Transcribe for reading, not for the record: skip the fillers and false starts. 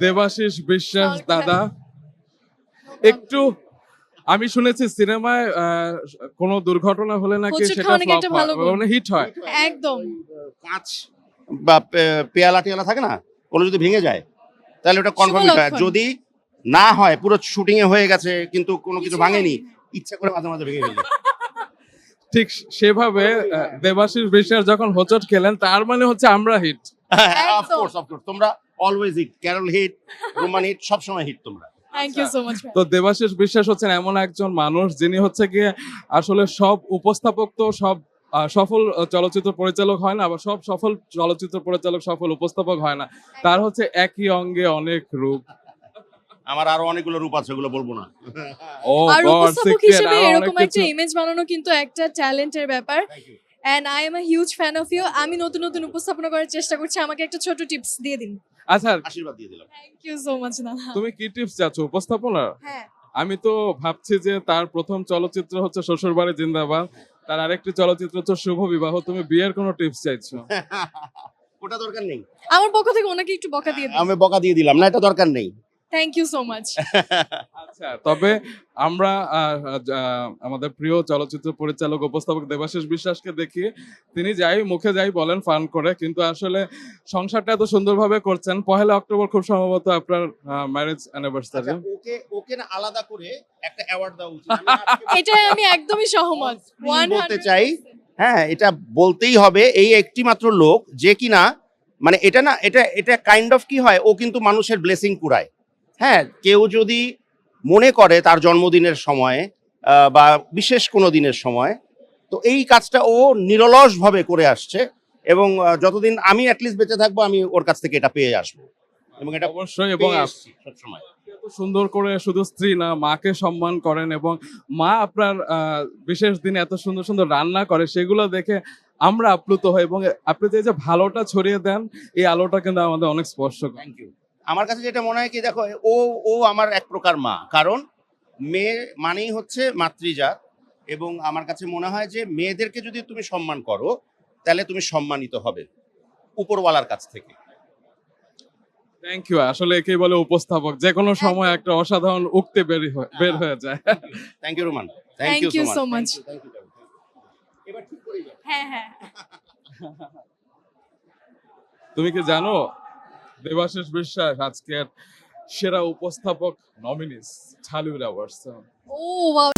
দেবাশিস বিশ্বাস দাদা, একটু আমি শুনেছি সিনেমায় কোনো দুর্ঘটনা হলে নাকি হোঁচট সেটা খাওয়া নাকি ফ্লপ একটা ভালো হয়, গুণ। মানে হিট হয়। একদম। কাঁচ বা পেয়ালা টেয়ালা থাকে না, কোনো যদি ভেঙে যায় তাহলে ওটা কনফার্ম হিট হয়। শুভ লক্ষণ। যদি না হয়, পুরো শুটিং এ হয়ে গেছে কিন্তু কোনো কিছু কিছু ভাঙেনি, হয়নি। ইচ্ছা করে মাঝে মাঝে ভেঙে ফেলে। ঠিক সেভাবে দেবাশিস বিশ্বাস যখন হোঁচট খেলেন তার মানে হচ্ছে আমরা হিট। অফকোর্স তোমরা always hit, Carol hit, Roman hit, সবসময় হিট তোমরা। Thank you so much. তো দেবাশিস বিশ্বাস হচ্ছেন এমন একজন মানুষ যিনি হচ্ছে গিয়ে আসলে সব উপস্থাপক তো সব সফল চলচ্চিত্র পরিচালক হয় না, আবার সব সফল চলচ্চিত্র পরিচালক সফল উপস্থাপক হয় না। তার হচ্ছে একই অঙ্গে অনেক রূপ। আমার আরো অনেকগুলো রূপ আছে, ওগুলো বলবো না। ও আর গড, উপস্থাপক সিক্রেট হিসেবে আর অনেক এরকম একটা কিছু। ইমেজ বানানো কিন্তু একটা ট্যালেন্টের ব্যাপার। And I am a huge fan of you. আমি নতুন নতুন উপস্থাপনা করার চেষ্টা করছি, আমাকে একটা ছোট টিপস দিয়ে দিন। আচ্ছা, আশীর্বাদ দিয়ে দিলাম। থ্যাংক ইউ সো মাচ দাদা। তুমি কি টিপস চাচ্ছ উপস্থাপনা? হ্যাঁ, আমি তো ভাবছি যে তার প্রথম চলচ্চিত্র হচ্ছে শ্বশুরবাড়ি জিন্দাবাদ, তার আরেকটি চলচ্চিত্র হচ্ছে শুভ বিবাহ। তুমি বিয়ের কোনো টিপস চাইছো? ওটা দরকার নেই, আমার পক্ষ থেকে ওনাকে একটু বকা দিয়ে দিন। আমি বকা দিয়ে দিলাম না, এটা দরকার নেই। Thank you so much. আচ্ছা, তবে আমরা আমাদের প্রিয় চলচ্চিত্র পরিচালক উপস্থাপক দেবাশিস বিশ্বাসকে দেখি, তিনি যাই মুখে যাই বলেন ফান করে, কিন্তু আসলে সংসারটা এত সুন্দরভাবে করছেন। 1 অক্টোবর খুব সম্ভবত আপনার ম্যারেজ অ্যানিভার্সারি। ওকে ওকে না আলাদা করে একটা অ্যাওয়ার্ড দেওয়া উচিত। এটা আমি একদমই সহমত। বলতে চাই, হ্যাঁ, এটা বলতেই হবে, এই একটি মাত্র লোক যে কিনা, মানে এটা না, এটা এটা কাইন্ড অফ কি হয়, ও কিন্তু মানুষের ব্লেসিং কুড়ায়। হ্যাঁ, কেউ যদি মনে করে তার জন্মদিনের সময় বা বিশেষ কোনো দিনের সময়, তো এই কাজটা ও নিরলস ভাবে করে আসছে, এবং যতদিন আমি অ্যাটলিস্ট বেঁচে থাকবো আমি ওর কাছ থেকে এটা পেয়ে আসবো, এবং এটা অবশ্যই, এবং পেয়ে এসছি সবসময়। এত সুন্দর করে শুধু স্ত্রী না, মাকে সম্মান করেন, এবং মা আপনার বিশেষ দিনে এত সুন্দর সুন্দর রান্না করে, সেগুলো দেখে আমরা আপ্লুত হই, এবং আপনি যে ভালোটা ছড়িয়ে দেন, এই আলোটা কিন্তু আমাদের অনেক স্পর্শ করে। Thank you. আমার কাছে যেটা মনে হয় কি, দেখো, ও ও আমার এক প্রকার মা, কারণ মেয়ে মানেই হচ্ছে মাতৃজাত, এবং আমার কাছে মনে হয় যে মেয়েদেরকে যদি তুমি সম্মান করো তাহলে তুমি সম্মানিত হবে উপরওয়ালার কাছ থেকে। Thank you. আসলে একেই বলে উপস্থাপক, যে কোনো সময় একটা অসাধারণ উক্তি বের হয়ে যায়। Thank you Roman, Thank you so much. এবার ঠিক করে যাও। হ্যাঁ হ্যাঁ। তুমি কি জানো দেবাশিস বিশ্বাস আজকের সেরা উপস্থাপক নমিনিস ঢালিউড অ্যাওয়ার্ডস। ও ওয়াও।